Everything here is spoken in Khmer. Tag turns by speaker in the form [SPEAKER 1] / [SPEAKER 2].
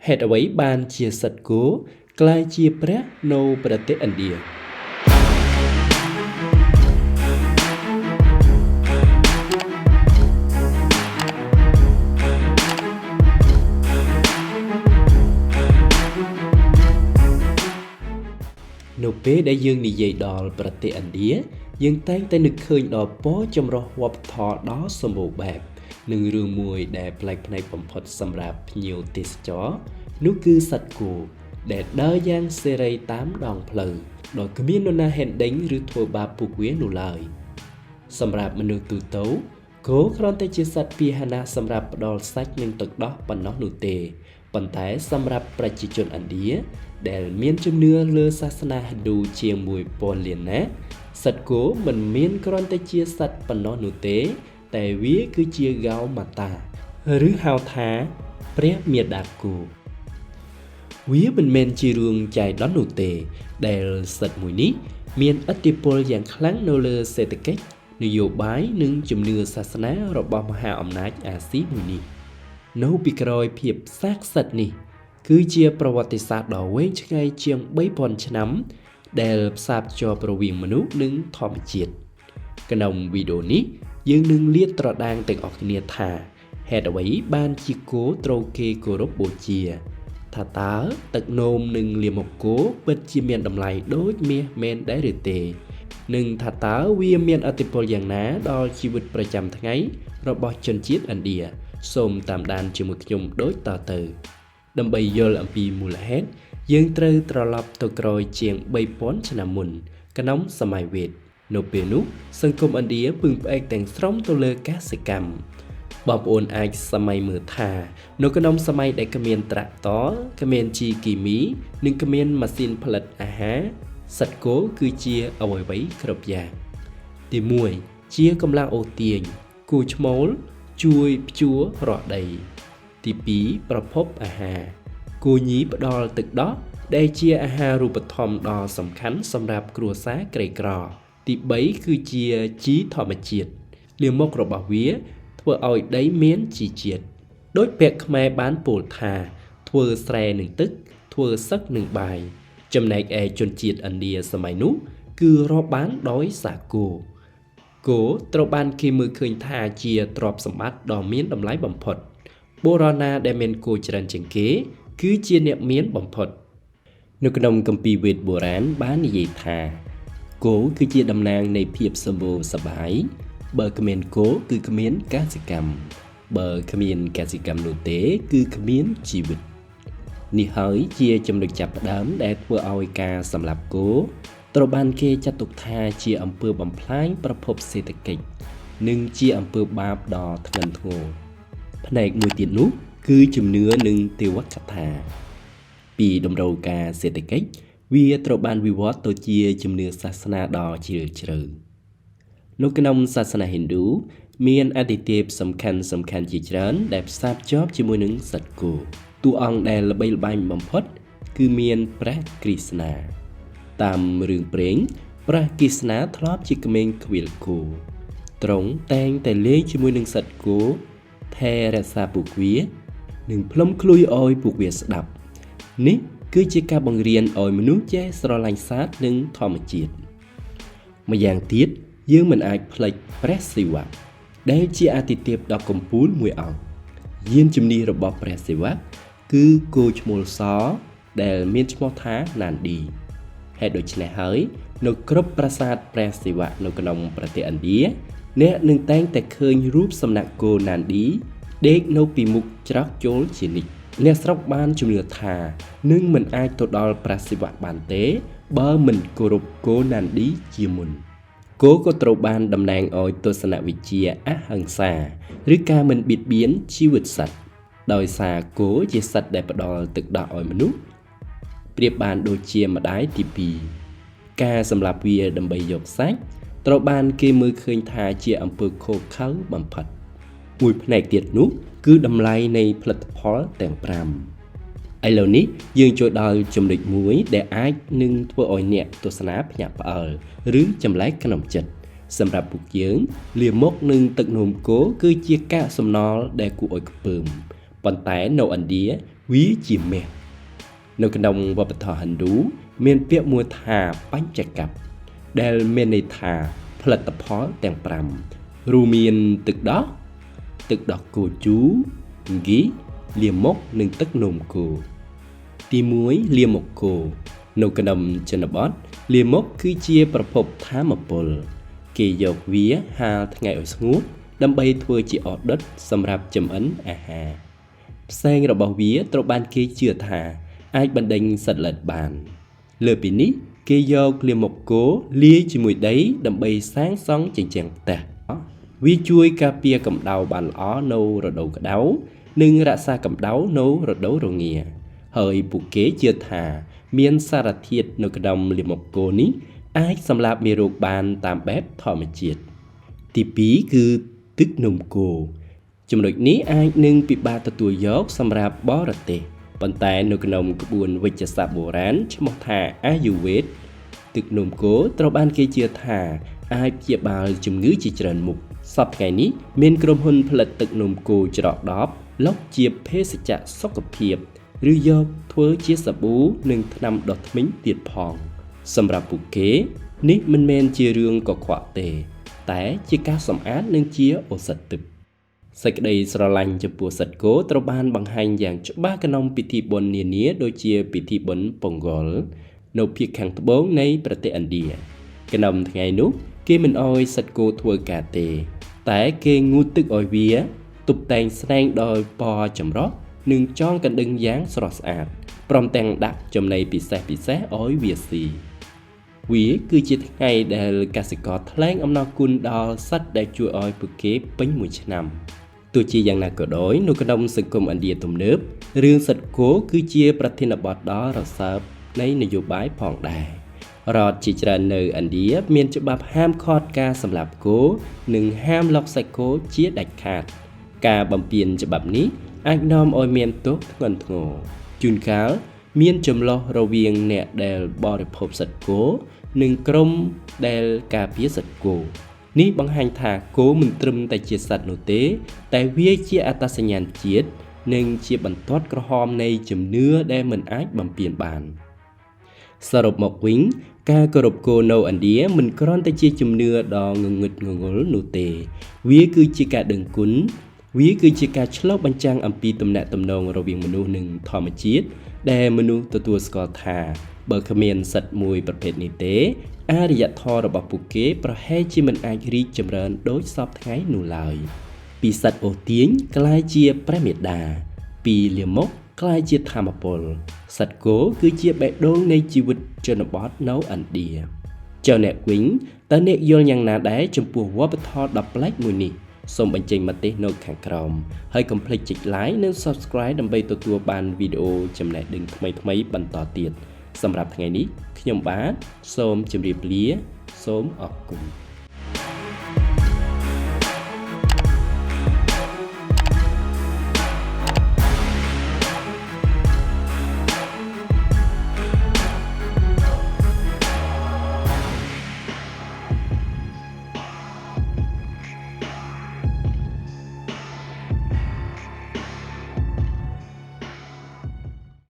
[SPEAKER 1] เหตุเอาไว้บานเชียสัตว์กูกลายเชียพระโนประเทศอินเดียនៅពេលដែលយើងនិយាយដល់ប្រទេសឥណ្ឌាយើងតែងតែនឹកឃើញដល់ពណ៌ចម្រុះវប្បធម៌ដ៏សម្បូរបែបនិងរឿងមួយដែលប្លែកភ្នែកបំផុតសម្រាប់ភ្ញៀវទេសចរនោះគឺសត្វគោដែលដើរយ៉ាងសេរីតាមដងផ្លូវដោយគ្មាននរណាហេតុដេញឬធ្វើបាបពួកវានោះឡើយសម្រាប់មនុស្សទូទៅគោគ្រាន់តែជាសត្វពាហនៈសម្រាប់ផ្ដល់សាច់និងទឹកដោះប៉ុណ្ណោះនោះទេប៉ុន្តែសម្រាប់ប្រជាជនឥណ្ឌាដែលមានជំនឿលើសាសនាហិណ្ឌូជាង 1000 លាននាក់សត្វគោមិនមានគ្រាន់តែជាសត្វប៉ុណ្ណោះនោះទេតែវាគឺជាហ្គាវម៉ាតាឬហៅថាព្រះមាតាគោវាមិនមែនជារឿងចៃដន្យនោះទេដែលសត្វមួយនេះមានឥទ្ធិពលយ៉ាងខ្លាំងនៅលើសេដ្ឋកិច្ចនយោបាយនិងជំនឿសាសនារបស់មហាអំណាចអាស៊ីមួយនេះនៅពីក្រោយភាពស័ក្តិសិទ្ធិនេះគឺជាប្រវត្តិសាស្ត្រដ៏វែងឆ្ងាយជាង 3000 ឆ្នាំដែលផ្សារភ្ជាប់រវាងមនុស្សនិងធម្មជាតិក្នុងវីដេអូនេះយើងនឹងលាតត្រដាងទាំងអស់គ្នាថាហេតុអ្វីបានជាគោត្រូវគេគោរពបូជាថាតើទឹកនោមនិងលាមកគោពិតជាមានតម្លៃដូចមាសមែនដែរឬទេនិងថាតើវាមានឥទ្ធិពលយ៉ាងណាដល់ជីវិតប្រចាំថ្ងៃរបស់ជនជាតិឥណ្ឌាសូមតាមដានជាមួយខ្ញុំដូចតទៅដើម្បីយល់អំពីមូលហេតុយើងត្រូវត្រឡប់ទៅក្រោយជាង 3000 ឆ្នាំមុនក្នុងសម័យវេទនៅពេលនោះសង្គមឥណ្ឌាពឹងផ្អែកទាំងស្រុងទៅលើកសិកម្មបងប្អូនអាចសម័យមើលថានៅក្នុងសម័យដែលគ្មានត្រាក់តរគ្មានជីគីមីនិងគ្មានម៉ាស៊ីនផលិតអាហារសត្វគោគឺជាអ្វីៗគ្រប់យ៉ាងទី1ជាកម្លាំងអូសទាញគូឈ្មោលជួយភ្ជួររកដីទី2ប្រភពអាហារគូញីផ្ដល់ទឹកដោះដែលជាអាហារូបត្ថម្ភដ៏សំខាន់សម្រាប់គ្រួសារក្រីក្រទី3គឺជាជីធម្មជាតិលាមករបស់វាធ្វើឲ្យដីមានជីជាតិដោយពាក្យខ្មែរបានពោលថាធ្វើស្រែនឹងទឹកធ្វើសឹកនឹងបាយចំណែកឯជនជាតិឥណ្ឌាសម័យនោះគឺរាប់បានដោយសាគោគោត្រូវបានគេមើលឃើញថាជាទ្រព្យសម្បត្តិដ៏មានតម្លៃបំផុតបុរណាដែលមានគោច្រើនជាងគេគឺជាអ្នកមានបំផុតនៅក្នុងគម្ពីរវេទបុរាណបាននិយាយថាគោគឺជាតំណាងនៃភាពសម្បូរសប្បាយបើគ្មានគោគឺគ្មានកសិកម្មបើគ្មានកសិកម្មនោះទេគឺគ្មានជីវិតនេះហើយជាចំណុចចាប់ផ្ដើមដែលធ្វើឲ្យការសម្លាប់គោត្រូវបានគេចាត់ទុកថាជាអំពើបំផ្លាញប្រភពសេដ្ឋកិច្ចនិងជាអំពើបាបដ៏ធ្ងន់ធ្ងរផ្នែកមួយទៀតនោះគឺជំនឿនិងទេវកថាពីតម្រូវការសេដ្ឋកិច្ចវាត្រូវបានវិវត្តទៅជាជំនឿសាសនាដ៏ជ្រាលជ្រៅនៅក្នុងសាសនាហិណ្ឌូមានអាទិទេពសំខាន់ជាច្រើនដែលផ្សារភ្ជាប់ជាមួយនឹងសត្វគោតួអង្គដែលល្បីល្បាញបំផុតគឺមានព្រះគ្រីស្ណាតាមរឿងព្រេងព្រះគ្រីស្ណាធ្លាប់ជាក្មេងខ្វៀលគោទ្រង់តែងតែលេងជាមួយនឹងសត្វគោថែរក្សាពួកវានិងផ្លុំឃ្លួយឲ្យពួកវាស្ដាប់នេះគឺជាការបង្រៀនឲ្យមនុស្សចេះស្រឡាញ់សត្វនិងធម្មជាតិម្យ៉ាងទៀតយើងមិនអាចភ្លេចព្រះសិវៈដែលជាអាទិទេពដ៏កំពូលមួយអង្គយានជំនិះរបស់ព្រះសិវៈគឺគោឈ្មោលសដែលមានឈ្មោះថាណានឌីហេតុដូច្នេះហើយនៅគ្រប់ប្រាសាទព្រះសិវៈនៅក្នុងប្រទេសឥណ្ឌាអ្នកនឹងតែងតែឃើញរូបសំណាកគោណានឌីដេកនៅពីមុខច្រកចូលជានិច្ចអ្នកស្រុកបានជំនឿថានឹងមិនអាចទៅដល់ព្រះសិវៈបានទេបើមិនគោរពគោណានឌីជាមុនគោក៏ត្រូវបានតំណាងឲ្យទស្សនវិជ្ជាអហិង្សាឬការមិនបៀតបៀនជីវិតសត្វដោយសារគោជាសត្វដែលផ្ដល់ទឹកដោះឲ្យមនុស្សប្រៀបបានដូចជាម្ដាយទី2ការសម្លាប់វាដើម្បីយកសាច់ត្រូវបានគេមើលឃើញថាជាអំពើឃោរឃៅបំផុតមួយផ្នែកទៀតនោះគឺតម្លៃនៃផលិតផលទាំង5ឥឡូវនេះយើងចូលដល់ចំណុចមួយដែលអាចនឹងធ្វើឲ្យអ្នកទស្សនាភ្ញាក់ផ្អើលឬចម្លែកក្នុងចិត្តសម្រាប់ពួកយើងលាមកនិងទឹកនោមគោគឺជាកាកសំណល់ដែលគួរឲ្យខ្ពើមប៉ុន្តែនៅឥណ្ឌា ví chỉ mẹនៅក្នុងវប្បធម៌ហិណ្ឌូមានពាក្យមួយថាបញ្ចកប្បដែលមានន័យថាផលិតផលទាំង5រួមមានទឹកដោះគោជូរហ្គីលាមក និងទឹកនំគោទី1លាមកគោនៅក្នុងជនបទលាមកគឺជាប្រភពថាមពលគេយកវាហាលថ្ងៃឲ្យស្ងួតដើម្បីធ្វើជាអតីតសម្រាប់ចម្អិនអាហារផ្សែងរបស់វាត្រូវបានគេជឿថាអាចបណ្ដេញសត្វល្អិតបានលើពីនេះគេយកលាមកគោលាយជាមួយដីដើម្បីសាងសង់ជញ្ជាំងផ្ទះវាជួយការពារកម្ដៅបានល្អនៅរដូវក្ដៅនិងរក្សាកម្ដៅនៅរដូវរងាហើយពួកគេជឿថាមានសារធាតុនៅក្នុងលាមកគោនេះអាចសម្លាប់មេរោគបានតាមបែបធម្មជាតិទី2គឺទឹកនំគោចំណុចនេះអាចនឹងពិបាកទទួលយកសម្រាប់បរទេសប៉ុន្តែនៅក្នុងក្បួនវិទ្យាសាស្ត្របុរាណឈ្មោះថាអាយុវេទទឹកនំគោត្រូវបានគេជឿថាអាចព្យាបាលជំងឺជាច្រើនមុខសប្តាហ៍នេះមានក្រុមហ៊ុនផលិតទឹកនំគោច្រកដបលុកជាភេសជ្ជៈសុខភាពឬយកធ្វើជាសាប៊ូនិងថ្នាំដុសធ្មេញទៀតផងសម្រាប់ពួកគេនេះមិនមែនជារឿងកខ្វក់ទេតែជាការសម្អាតនិងជាឱសថទិព្វសេចក្តីស្រឡាញ់ចំពោះសត្វគោត្រូវបានបង្ហាញយ៉ាងច្បាស់ក្នុងពិធីបុណ្យនានាដូចជាពិធីបុណ្យប៉ុង្កលនៅភាគខាងត្បូងនៃប្រទេសឥណ្ឌាក្នុងថ្ងៃនោះគេមិនអោយសត្វគោធ្វើការទេតែគេងូតទឹកឲ្យវាតុបតែងស្នែងដោយពណ៌ចម្រុះនិងចងកណ្ដឹងយ៉ាងស្រស់ស្អាតព្រមទាំងដាក់ចំណីពិសេសឲ្យវាស៊ីវាគឺជាថ្ងៃដែលកសិករថ្លែងអំណរគុណដល់សត្វដែលជួយឲ្យពួកគេពេញមួយឆ្នាំទោះជាយ៉ាងណាក៏ដោយនៅក្នុងសង្គមឥណ្ឌាទំនើបរឿងសត្វគោគឺជាប្រធានបទដ៏រសើបនៃនយោបាយផងដែររដ្ឋជាច្រើននៅឥណ្ឌាមានច្បាប់ហាមឃាត់ការសម្លាប់គោនិងហាមលក់សាច់គោជាដាច់ខាតការបំពានច្បាប់នេះអាចនាំឲ្យមានទោសធ្ងន់ធ្ងរជួនកាលមានចម្លោះរវាងអ្នកដែលបរិភោគសត្វគោនិងក្រុមដែលការពារសត្វគោនេះបង្ហាញថាគោមិនត្រឹមតែជាសត្វនោះទេតែវាជាអត្តសញ្ញាណជាតិនិងជាបន្ទាត់ក្រហមនៃជំនឿដែលមិនអាចបំពានបានសរុបមកវិញការគោរពគោនៅឥណ្ឌាមិនគ្រាន់តែជាជំនឿដ៏ងងឹតងងល់នោះទេវាគឺជាការដឹងគុណវាគឺជាការឆ្លុះបញ្ចាំងអំពីទំនាក់ទំនងរវាងមនុស្សនិងធម្មជាតិដែលមនុស្សទទួលស្គាល់ថាបើគ្មានសត្វមួយប្រភេទនេះទេអរិយធម៌របស់ពួកគេប្រហែលជាមិនអាចរីកចម្រើនដូចសពថ្ងៃនោះឡើយពីសត្វអូសទាញក្លាយជាព្រះមេតាពីលាមកក្លាយជាធម្មពលសត្វគោគឺជាបេះដូងនៃជីវិតជនបទនៅឥណ្ឌាចុះអ្នកវិញតើអ្នកយល់យ៉ាងណាដែរចំពោះវប្បធម៌ដ៏ប្លែកមួយនេះសូមបញ្ចេញមតិនៅខាងក្រោមហើយកុំភ្លេចចុច like និង subscribe ដើម្បីទទួលបានវីដេអូចំណេះដឹងថ្មីៗបន្តទៀតសម្រាប់ថ្ងៃនេះខ្ញុំបាទសូមជម្រាបលាសូមអរគុណ